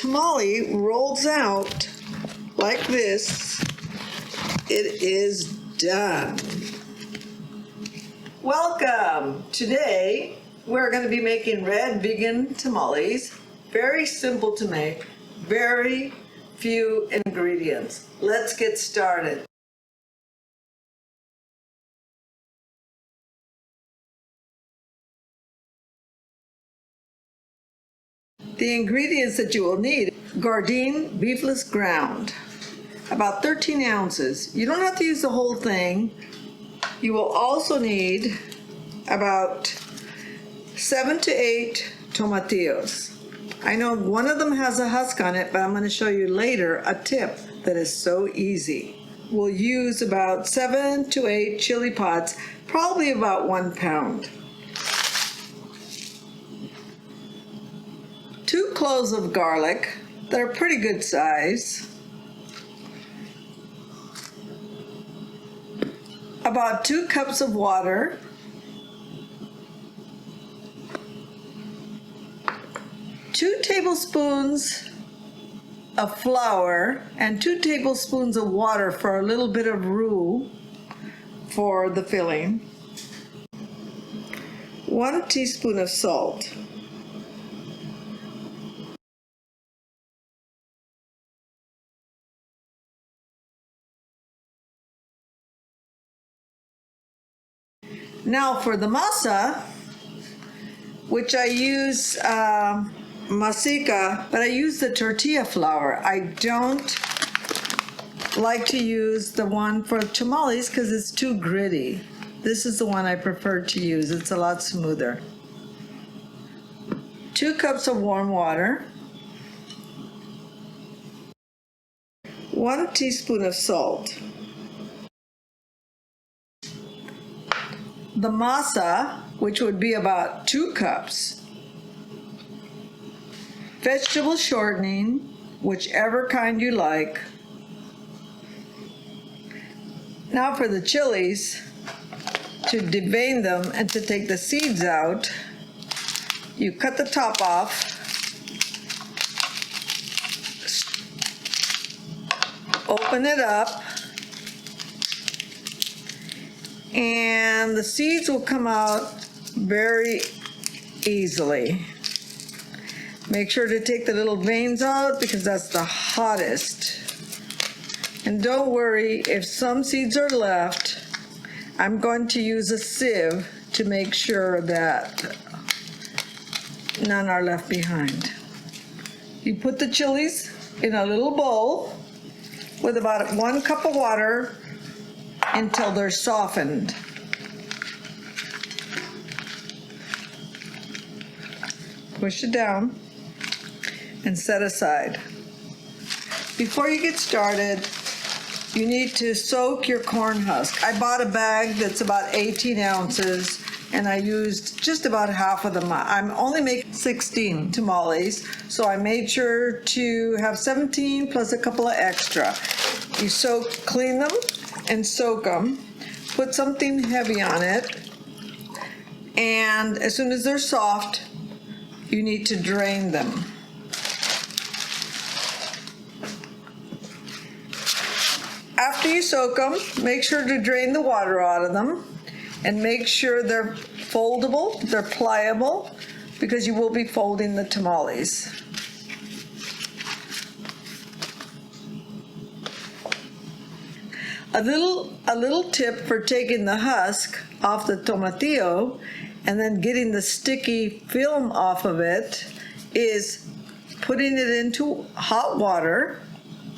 tamale rolls out like this, it is done. Welcome! Today we're going to be making red vegan tamales. Very simple to make, very few ingredients. Let's get started. The ingredients that you will need: gardien beefless ground, about 13 ounces. You don't have to use the whole thing. You will also need about 7 to 8 tomatillos. I know one of them has a husk on it, but I'm going to show you later a tip that is so easy. We'll use about 7 to 8 chili pods, probably about 1 pound. 2 cloves of garlic that are pretty good size. About 2 cups of water. 2 tablespoons of flour and 2 tablespoons of water for a little bit of roux for the filling. 1 teaspoon of salt. Now for the masa, which I use Maseca, but I use the tortilla flour. I don't like to use the one for tamales because it's too gritty. This is the one I prefer to use. It's a lot smoother. 2 cups of warm water. 1 teaspoon of salt. The masa, which would be about 2 cups. Vegetable shortening, whichever kind you like. Now for the chilies, to devein them and to take the seeds out, you cut the top off, open it up, and the seeds will come out very easily. Make sure to take the little veins out because that's the hottest. And don't worry if some seeds are left. I'm going to use a sieve to make sure that none are left behind. You put the chilies in a little bowl with about 1 cup of water until they're softened. Push it down and set aside. Before you get started, you need to soak your corn husk. I bought a bag that's about 18 ounces and I used just about half of them. I'm only making 16 tamales, so I made sure to have 17 plus a couple of extra. You clean them and soak them. Put something heavy on it, and as soon as they're soft, you need to drain them. After you soak them, make sure to drain the water out of them and make sure they're foldable, they're pliable, because you will be folding the tamales. A little tip for taking the husk off the tomatillo and then getting the sticky film off of it is putting it into hot water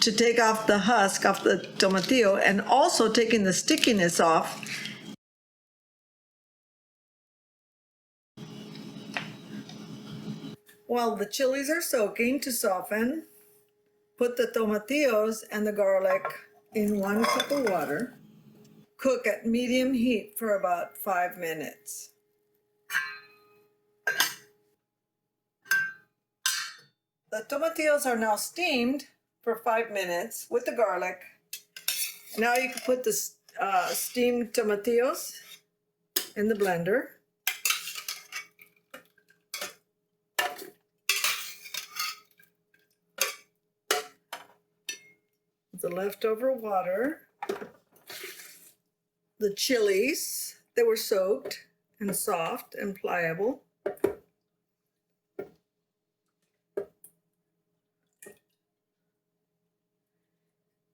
to take off the husk off the tomatillo and also taking the stickiness off. While the chilies are soaking to soften, put the tomatillos and the garlic in 1 cup of water. Cook at medium heat for about 5 minutes. The tomatillos are now steamed for 5 minutes with the garlic. Now you can put the steamed tomatillos in the blender. the leftover water, the chilies that were soaked and soft and pliable,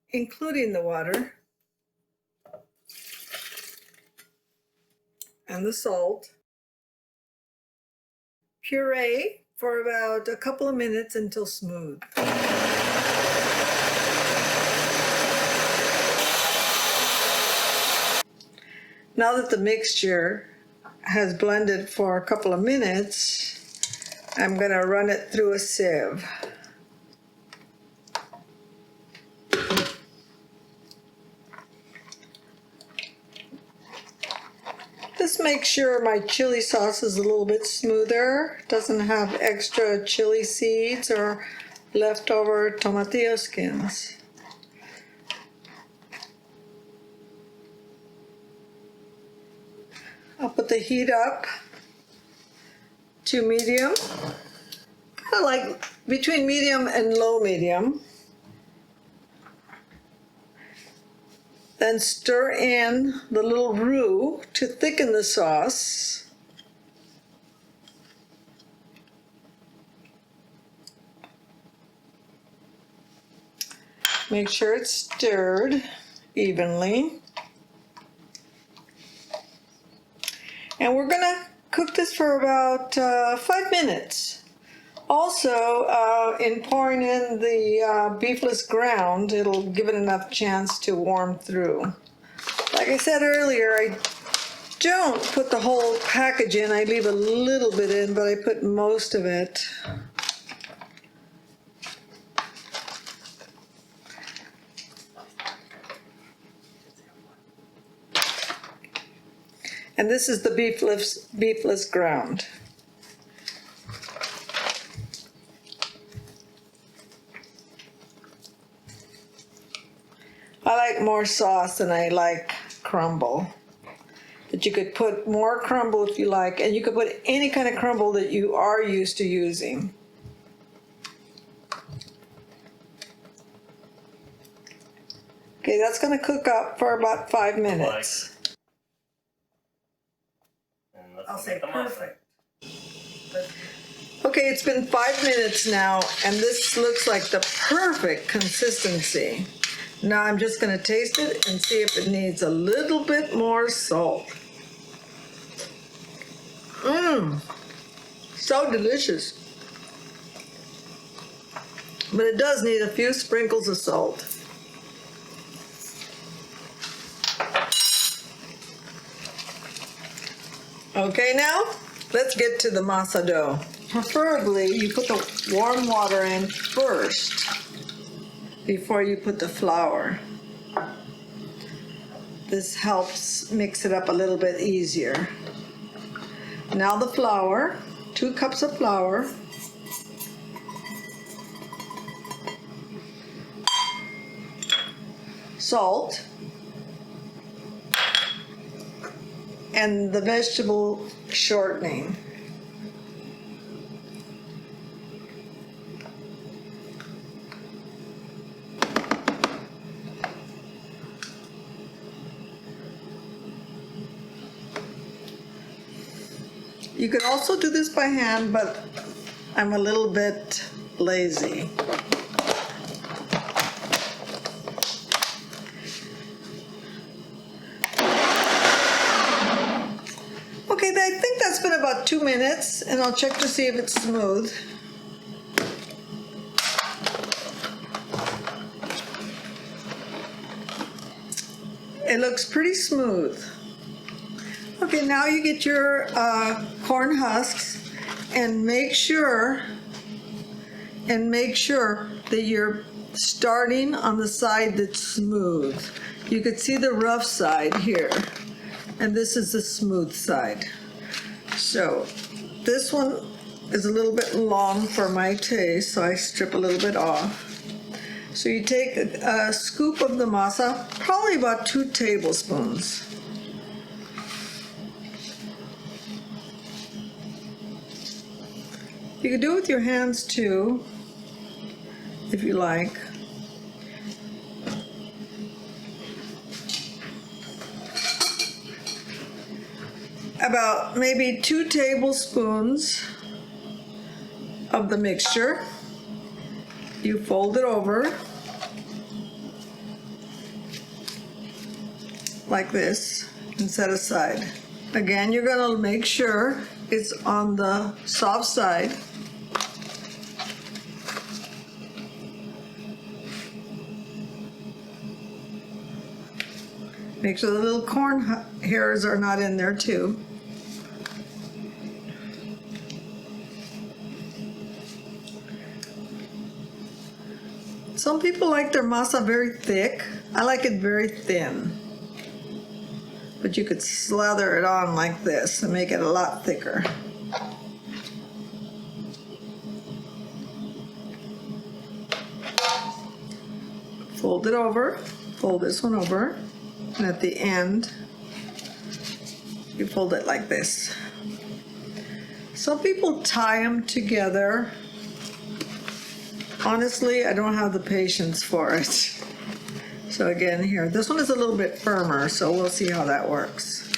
including the water, and the salt. Puree for about a couple of minutes until smooth. Now that the mixture has blended for a couple of minutes, I'm going to run it through a sieve. Just make sure my chili sauce is a little bit smoother, doesn't have extra chili seeds or leftover tomatillo skins. I'll put the heat up to medium, kind of like between medium and low medium. Then stir in the little roux to thicken the sauce. Make sure it's stirred evenly. And we're going to cook this for about 5 minutes. Also, in pouring in the beefless ground, it'll give it enough chance to warm through. Like I said earlier, I don't put the whole package in. I leave a little bit in, but I put most of it. And this is the beefless ground. I like more sauce than I like crumble. But you could put more crumble if you like, and you could put any kind of crumble that you are used to using. Okay, that's going to cook up for about 5 minutes. I'll say perfect. Okay, it's been 5 minutes now, and this looks like the perfect consistency. Now I'm just going to taste it and see if it needs a little bit more salt. So delicious. But it does need a few sprinkles of salt. Okay, now let's get to the masa dough. Preferably, you put the warm water in first before you put the flour. This helps mix it up a little bit easier. Now the flour, 2 cups of flour. Salt. And the vegetable shortening. You can also do this by hand, but I'm a little bit lazy. Okay, I think that's been about 2 minutes, and I'll check to see if it's smooth. It looks pretty smooth. Okay, now you get your corn husks and make sure that you're starting on the side that's smooth. You could see the rough side here, and this is the smooth side. So this one is a little bit long for my taste, so I strip a little bit off. So you take a scoop of the masa, probably about 2 tablespoons. You can do it with your hands too, if you like. about maybe 2 tablespoons of the mixture. You fold it over like this and set aside. Again, you're going to make sure it's on the soft side. Make sure the little corn hairs are not in there too. Some people like their masa very thick. I like it very thin. But you could slather it on like this and make it a lot thicker. Fold it over, fold this one over, and at the end, you fold it like this. Some people tie them together. Honestly, I don't have the patience for it. So again, here, this one is a little bit firmer, so we'll see how that works.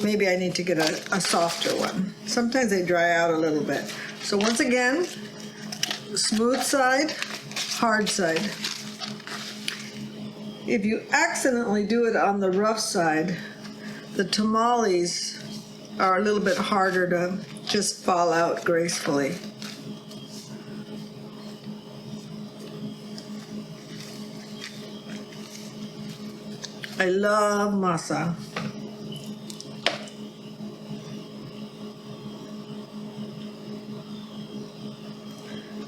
Maybe I need to get a softer one. Sometimes they dry out a little bit. So once again, smooth side, hard side. If you accidentally do it on the rough side, the tamales are a little bit harder to just fall out gracefully. I love masa.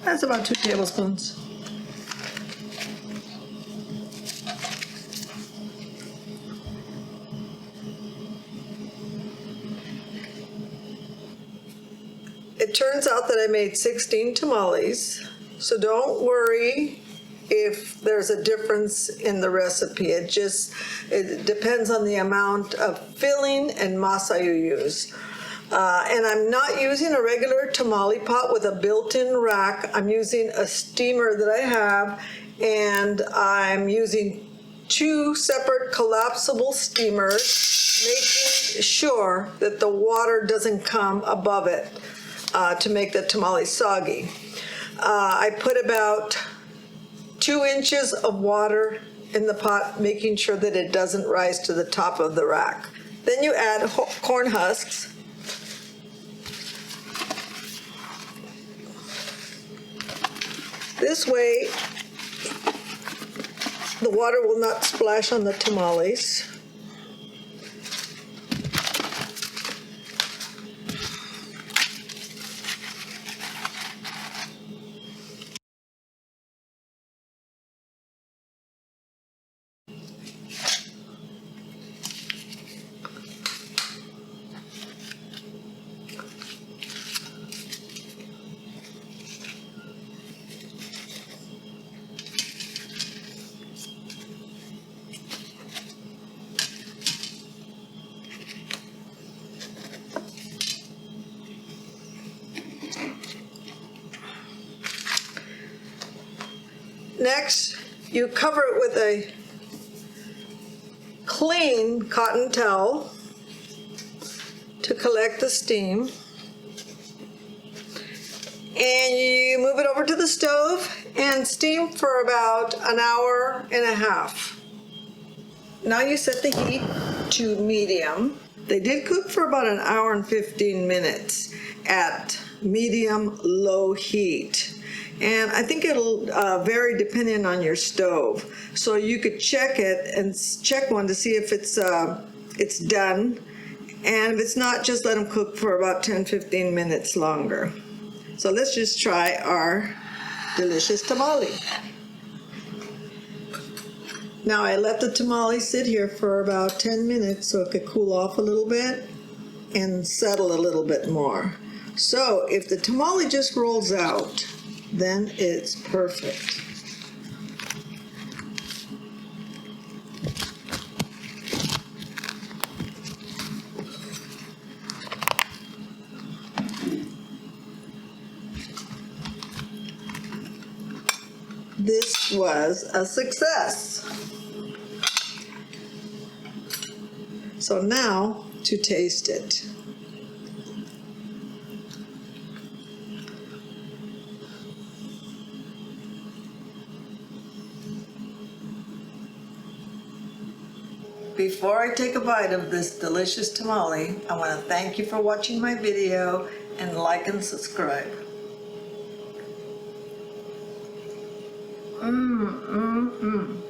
That's about 2 tablespoons. It turns out that I made 16 tamales, so don't worry if there's a difference in the recipe. It depends on the amount of filling and masa you use. And I'm not using a regular tamale pot with a built-in rack. I'm using a steamer that I have, and I'm using 2 separate collapsible steamers, making sure that the water doesn't come above it to make the tamale soggy. I put about 2 inches of water in the pot, making sure that it doesn't rise to the top of the rack. Then you add corn husks. This way, the water will not splash on the tamales. Next, you cover it with a clean cotton towel to collect the steam. And you move it over to the stove and steam for about an hour and a half. Now you set the heat to medium. They did cook for about an hour and 15 minutes at medium-low heat. And I think it'll vary depending on your stove. So you could check it and check one to see if it's done. And if it's not, just let them cook for about 10-15 minutes longer. So let's just try our delicious tamale. Now I let the tamale sit here for about 10 minutes so it could cool off a little bit and settle a little bit more. So if the tamale just rolls out, then it's perfect. This was a success. So now to taste it. Before I take a bite of this delicious tamale, I want to thank you for watching my video and like and subscribe. Mmm.